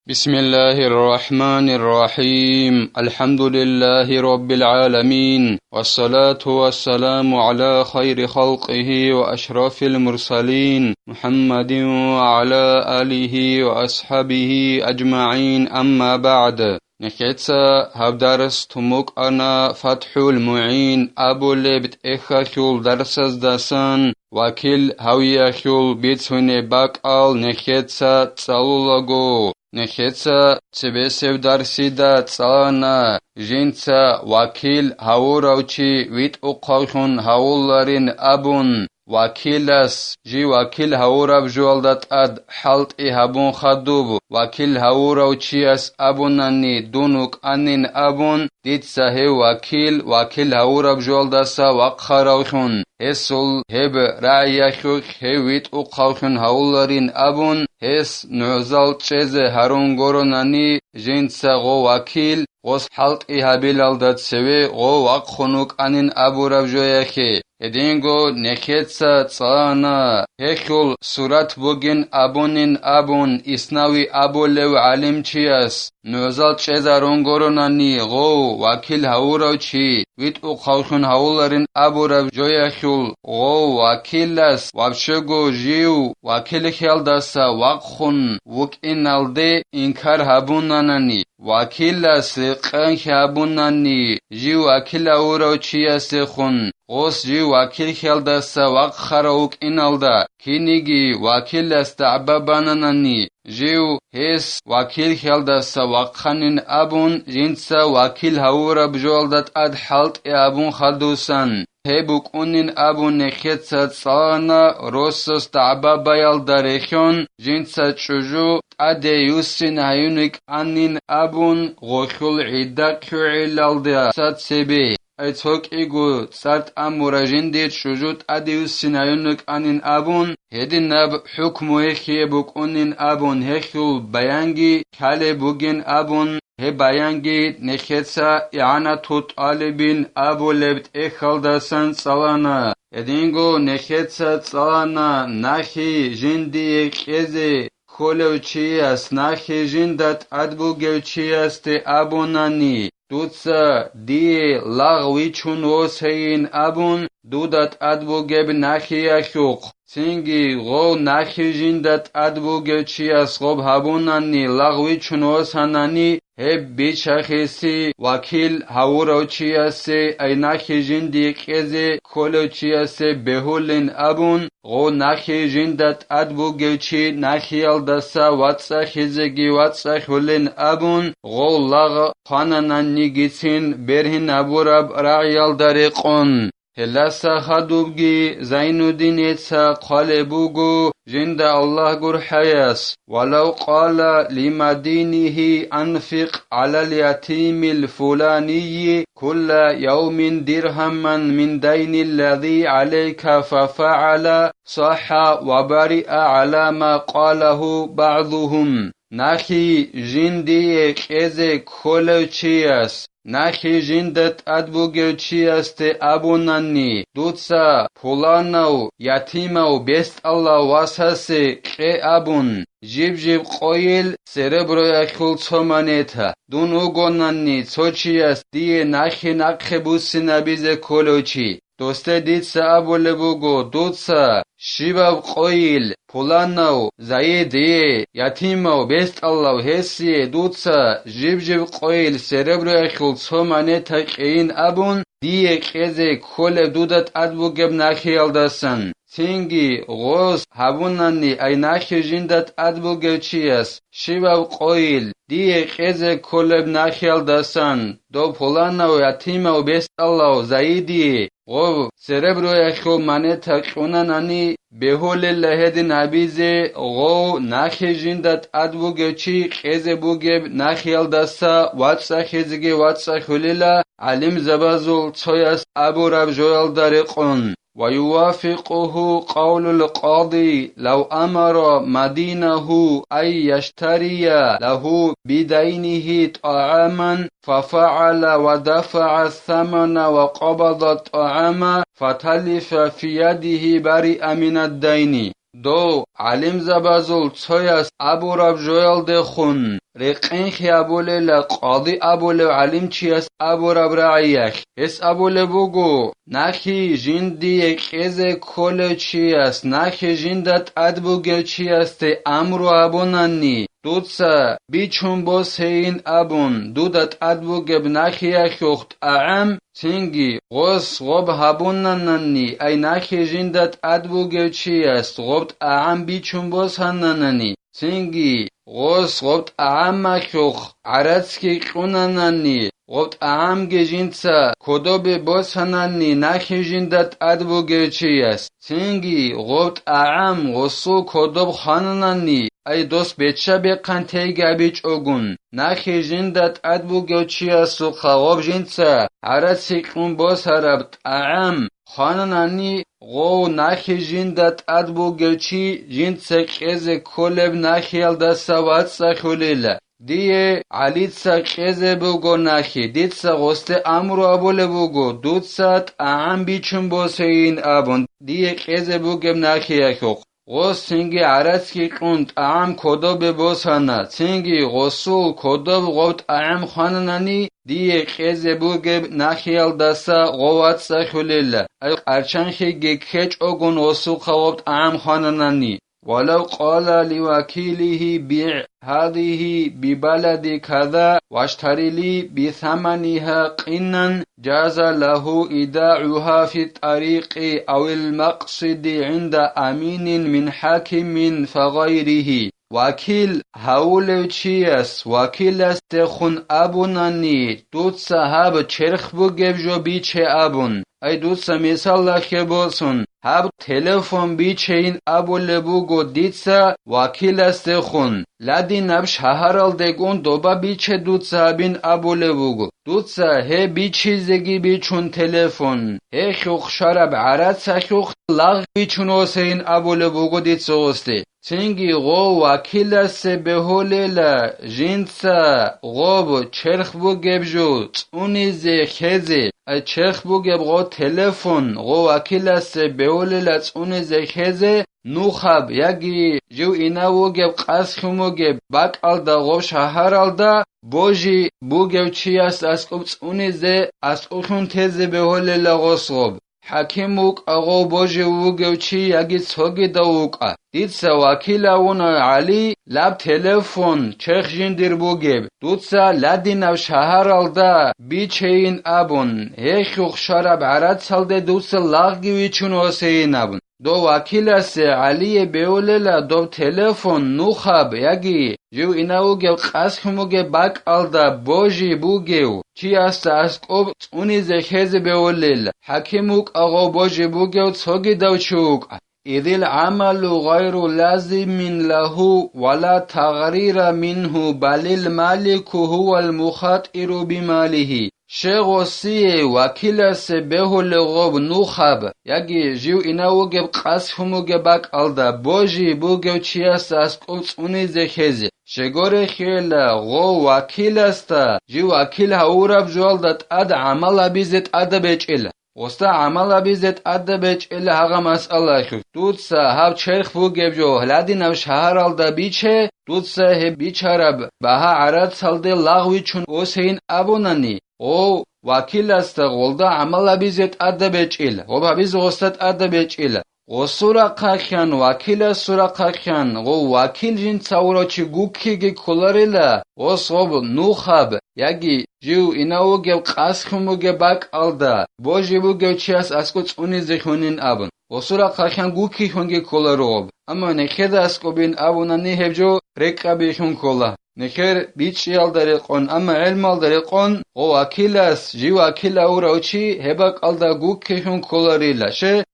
بسم الله الرحمن الرحيم الحمد لله رب العالمين والصلاة والسلام على خير خلقه وأشرف المرسلين محمد وعلى آله وأصحابه أجمعين أما بعد نخيتسا هبدارس تموك أنا فتح المعين أبو لبت إخاكيول درسز داسان وكيل هاوياكيول بيتسوني باك آل نخيتسا تسالولاغو نخيتسا تبسيو درسيدا تسانا جينتسا وكيل هاوراوچي ويت اقاوشون هاولارين أبون وكيلس جي وكيل هاوراب جوالدات اد حلط هابون خدوب وكيل هاوراوچياس أبوناني دونوك أنين أبون ديت ساهي وكيل هاوراب جوالداسا وقخاروشون هسول هب رعياشوك هويت اقاوشون هاولارين أبون هس نعزال چيز هارون غوروناني جينتسا غو وكيل غوس حلط هابيلالدات سوي غو وقخونوك أنين أبوراب جوياخي ادينغو نخيتسا تسانا هيخول سورات بوغين أبونين أبون إسناوي أبو لو علم چياس نوزال چيزا رونغوروناني غو وكيل هاوراوچي ويت اقاوشون هاولارين أبو رب جوياخول غو وكيلس وابشگو جيو وكيل خيالداسا وقخون وك إنالدي إنكار هابوناناني وكيلس قن هابوناني جي وكيل هاوراوچياس خون غوس جي وكيل خيالداسا وقخاروك إنالدا كينيجي وكيل استعباباناناني جيو هس وكيل خيالداسا وقخانين أبون جينتسا وكيل هاورا بجوالدات أد حلط أبون خدوسان هبوك أنين أبون نخيتسا تسانا روسوس تعبابا يالداريخون جينتسا تشوجو أدي يوسين هايونيك أنين أبون غوخول عدا كوعيلالديا ساتسيبي ايتوك ايغو سارت اموراجين ديت شجوت اديوس سينايونك انين ابون هدين ناب حكمو هخي بوك انين ابون هخيو بيانجي كالي بوغين ابون هي بيانجي نخيتسا اعانا توت آلبين ابو لبت اخالداسان صلانا ادينغو نخيتسا صلانا ناخي جندي كيزي خولوچياس ناخي جندات ادبوغوچياس تي ابوناني دوتسا دي لاغوي چون وسهين أبون دودات أدبوغب ناخي أخوق سنگي غو ناخي جندات أدبوغب چياس غب هابوناني لاغوي چون وسهناني هب بيچاخيسي وكيل هاوراو چياسي اي ناخي جندي قيزي كولو چياسي بهولين أبون غو ناخي جندات أدبوغب چي ناخي الدسا واتسا خيزيگي واتسا خولين أبون غو لاغ خاناناني گيسين برهن أبوراب راعيال داريقون هلاسا خدوبگي زين الدين يتسا قالبوغو جند الله gur حياس ولو قال لمدينه أنفق على اليتيم الفلاني كل يوم درهما من دين الذي عليك ففعل صح وبرئ على ما قاله بعضهم ناخي جندي كيزي كولوچياس ناخي جندت أدبوغوچياس تي أبوناني دوتسا پولانو يتيمو بيست الله واساسي قي أبون جيب قويل سيربرو يخول تصومانيتا دون اوغوناني تصوچياس دي ناخي ناخي بوسي نبيزي كولوچي دوسته ديتسا أبو لبوغو دوتسا شيباب قويل پولانو زايدي يتيمو بيست الله هسي دوتسا جيب قويل سيربرو يخول تصومانيتا قيين أبون دي قيزي كول دودت أدبوغب ناخي يالداسن تينجي غوز هابوناني اي ناخي جندت أدبوغوچياس شيباب قويل دي قيزي كولب ناخي يالداسن دو پولانو يتيمو بيست الله زايدي غو سيربرو يخو مانيتا قوناناني بهول لهد نبيزي غو ناخي جندت أدبوغوچي قيزي بوغب ناخي يالداسا واتسا خيزيگي واتسا خليلا علم زبازول توياس أبو رب جوال داريقون ويوافقه قول القاضي لو أمر مدينه أن يشتري له بدينه طعاما ففعل ودفع الثمن وقبض الطعام فتلف في يده برئ من الدين دو علم زبازول توياس أبو رب جوال دخون رقنخي أبولي قاضي أبولي علم چياس أبو ربرعيخ اس أبولي بوغو نخي جندي كيزي كولي چياس نخي جندت أدبوغي چياس تي أمرو أبوناني دوتسا بيچون بوس هين أبون دودت أدبوغي نخي أخوخت أعم تنگي غوس غوب هابونانني أي نخي جندت أدبوغي چياس غوبت أعم بيچون بوس هنانني تنگي غوس غوبت أعم خوخ عرضكي قونانني غوبت أعم جنسا كدوب بوس هناني نخي جندت أدبوغي چياس تنگي غوبت أعم غوصو كدوب خانانني أي دوست بيتشا بيقان تيگا بيچ اوگون نخي جندت أدبوغي چياس غوب جنسا عرضكي قون بوس هربت أعم خانانني غو نخي جندت أدبوغي چي جنسا قيزي كولب نخيال دسا واتسا خوليلا ديه عليتسا قيزي بوغو نخي ديتسا غوستي أمرو أبولي بوغو دوتسا أعم بيچون بوسين أبون ديه قيزي بوغب نخي أخوخ غوس تنگي عرضكي قونت أعم كدوب بوسانا تنگي غوصو كدوب غوت أعم خانانني ديه قيزي بوغب نخيال دسا غواتسا خوليلا أي قرچنخي گكيچ اوگون غوصو خوبت أعم خانانني ولو قال لوكيله بيع هذه ببلد كذا واشتري لي بثمنها قنا جاز له إيداعها في الطريق أو المقصد عند أمين من حاكم فغيره وكيل هاول چياس وكيل استخون أبوناني دوت صاحب چرخ بوگب جو بيچه أبون أي دوت مثال لخي بولسون هب تلفون بيچين أبو لبوگو ديتسا وكيل استخون لدي نب شهرال دگون دوبا بيچه دوت صاحبين أبو لبوگو دوتسا هي بيچي زگي بيچون تلفون هي خوخ شرب عرد سخوخ لغ بيچون وسين أبو لبوگو ديتسا غسته تنگي غو وكيل سبهوليلا جنسا غو چرخ بوگب جو توني زي خزي چرخ بوگب غو تلفون غو وكيل سبهوليلا توني زي خزي نوخب يگي جو اینا وگب قسخ موگب باك alda غو شهر alda بوجي بوگب چياس اسقوب توني زي اسقوخون تزي بهوليلا غوصوب حكيموك أغو بوجي ووگوچي يگي څوگي دووقا ديتسا وكيلا ونا علي لاب تلفون چرخ جندر بوگب دوتسا لدينو شهر alda بيچين أبون هيخوخ شرب عرد سالده دوتسا لاغي ويچون وسين أبون دو وكيلاس علي بيوللا دو تلفون نوخب يگي جو إناوگب قسخموگب باك alda بوجي بوگيو چي است اسقوب توني زخز بيولل حكيموك أغو بوجي بوگيو څوگي دوچوك إذ العمل غير لازم له ولا تغرير منه بل المالك هو المخاطر بماله شغوسي وكيلس به لغوب نوخب يجي جيو إناوگب قسخموگب باك alda بوجي بوگيو چياس اسقوب توني زخز شگور خیل غو وکیل است جو وکیل هورب جولدت اد عمل بیزت اد بچل وستا عمل بیزت اد بچل هغه مسئله خو دوت صاحب چرخ بو گب جو هلادی نو شهر alda بیچه دوت صاحب بیچاره بها عرض سالده لاغوی چون حسین ابونانی او وکیل است غولدا عمل بیزت اد بچل غو بیز وستت اد بچل غصورا قاخيان وكيل سورا قاخيان غو وكيل جن تصوروچي گوكيگي كولاريلا غصوب نوخب يگي جو إناوگب قاسخموگب باك alda بوجي بوگب چياس اسكو توني زخونين أبن غصورا قاخيان گوكي خونگي كولاروب أما نخيد اسكوبين أبونا نهبجو رقابي خون كولا نخير بيچي aldarيقون أما علم aldarيقون غو وكيلاس جي وكيل أوراوچي هباك alda گوكي خون كولاريلا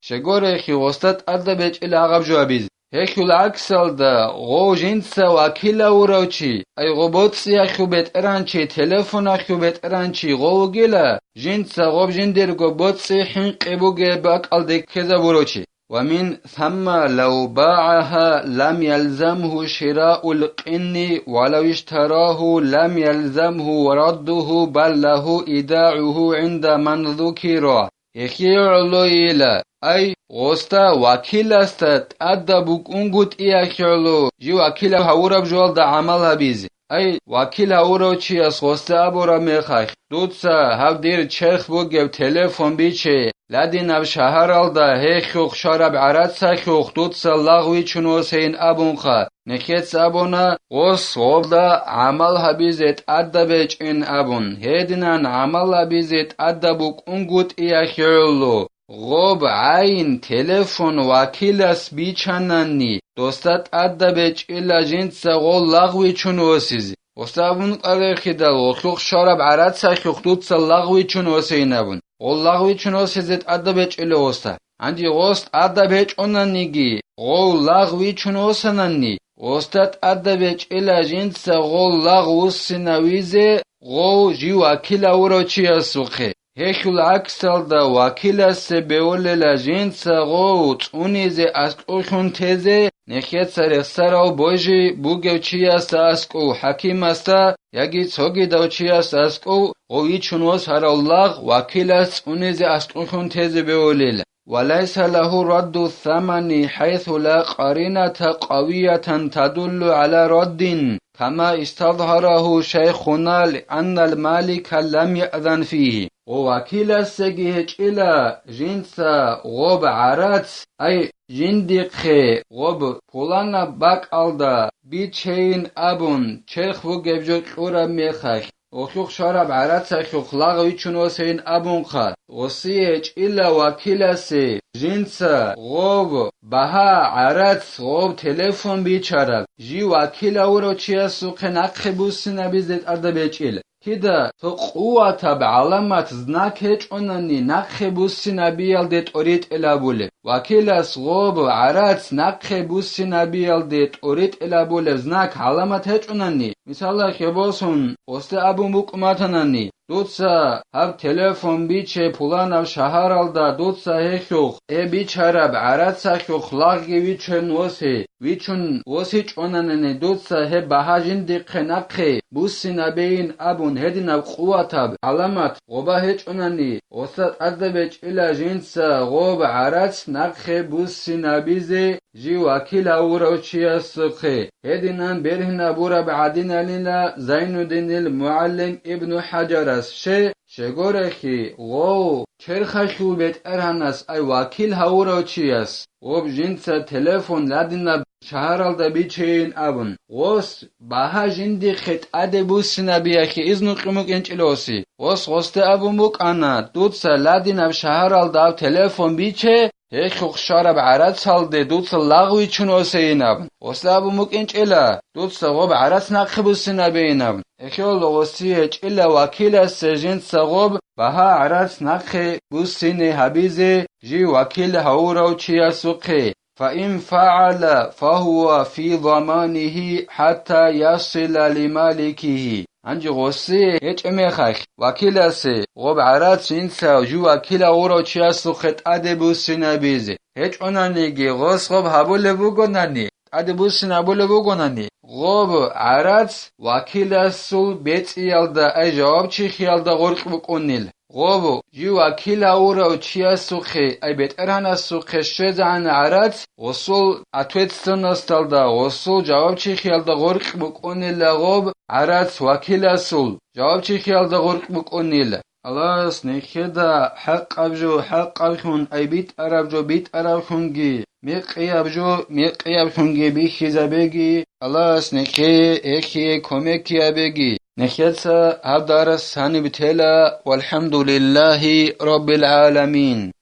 شگور خي وستت alda بيچل عقب جوابيز هيك العكس alda غو جنسا وكيل أوراوچي أي غوبوتسي أخو بيت إرانچي تلفون أخو بيت إرانچي غو گيلا جنسا غوب جندر غوبوتسي حنق بوگه باك alda كذا بروچي ومن ثم لو باعها لم يلزمه شراء القن ولو اشتراه لم يلزمه رده بل له إيداعه عند من ذكر يخيعلو إلى أي غوستا وكيل است أدى بوك أنغوت إيخيعلو جي وكيل هورب جوال دا عملها بيزي أي وكيل أوروتشي أسوستا أبورا ميخاخ دوتسا هاو دير تشيخ بوغيب تليفون بيچه لدين أب شهر الدا هيخوخ شارب عراتسا خوخ دوتسا لاغوي چونو سين أبونخا نخيتس أبونا غص غوبدا عمل هبيزت أدبج إن أبون هيدنان عمل هبيزت أدبوك أنگوت إياخيولو غوب عين تليفون وكيلس بيچاناني دوستات أدبج إلا جنسا غول لاغوي چونو سيزي وستابون قرخي دل وخوخ شارب عراتسا خوخ دوتسا لاغوي چونو سين أبون والله چونو سيزت أدبج إلا وستا عندي غوست أدبج أنانيجي غول لاغوي چونو سناني وستات أدبج إلا جنسا غول لاغو سنويزي غو جي وكيلا وروچي سوخي هيك العكس دا وكيلا سبيول لجنسا غو تونيزي أسكوخون تيزي نخيت سرسراو بوجي بوگوچيا ساسكو حكيم استا يگي څوگي دوچيا ساسكو غوي چونوس هر الله وكيلاس تونيزي أسكوخون تيزي بيوليل وليس له رد الثمن حيث لا قرينة قوية تدل على رد كما استظهره شيخنا لأن المالك لم يأذن فيه ووكيل سجيه إلى جنسا غوب عرات أي جندقه غوب فلانا باك ألدا بيتشين أبون شيخ وجبجو قرى ميخاخ وخوخ شارب عرات سخوخ لاغوي چونو سين أبونخا وسيج إلا وكيلسي جنسا غوب بها عرات غوب تليفون بيچارب جي وكيل أورو چيا سوخ نقخ بوسنا بيزت أردا بيچيل كده فقوة بعلامات znake چوناني نقخ بوسنا بيالدت أوريت إلابولي وكيلس غوب عرات نقخ بوسنا بيالدت أوريت إلابولي znake علامات هچوناني مثلا خبوسون وسته أبو مقماتناني دوتسا هب تليفون بيچه پولانو شهر الدا دوتسا هخوخ بيچارب عرات سخوخ لاغي ويچن وسي ويچون وسي چونانني دوتسا هب بهاجين دقه نقه بوسنا بين أبون هدنا قواتب علامات غوبا هچوناني وسط أدبج إلا جنسا غوب عرات نقه بوسنا بيزي جي وكيل أوروچيا سخي هدنان برهنا بورا بعدين لنا زين الدين المعلم ابن حجر شي شگورخي غو چرخشو بيت ارهنس اي وكيل هوروچياس وب جنسا تليفون لدينا شهرالدا بيچين ابن غوس باها جندي خط ادبوسنا بيخي ازنو قمك انچلوسي غوس غوست ابو مك انا دوتسا لدينا شهرالدا تليفون بيچه هيخ شارب عرات سالده دوتسا لاغوي چونو سينابن غوست ابو مك انچلا دوتسا غوب عرات نقبوسنا بينابن اخيول غوسي الا وكيل السجن سغوب بها عرات نقه بوسيني حبيزي جي وكيل هورو چيا سقه فإن فعل فهو في ضمانه حتى يصل لمالكه انجي غوسي هيچ اميخخ وكيل سي غوب عرات جنسا جو وكيل هورو چيا سقه ادبوسيني بيزي هيچ اونانيگي غوس غوب هبول بوگوناني ادبوسيني بول بوگوناني غوب عرات وكيل سول بيت يالدا اي جواب چي خيالدا غرق بكونيل غوب جي وكيل اورو چيا سوخي اي بيت ارهنا سوخي شزعن عرات وصول اتويت سنستالدا وصول جواب چي خيالدا غرق بكونيل غوب عرات وكيل سول جواب چي خيالدا غرق بكونيل الله سنخدا حق ابجو حق ابخون اي بيت ارابجو بيت ارابخونگي ميقياب خونگي بيخيزا بيگي الله سنخي اخي كوميكيا بيگي نخيتسا هبدار الساني بتلا والحمد لله رب العالمين.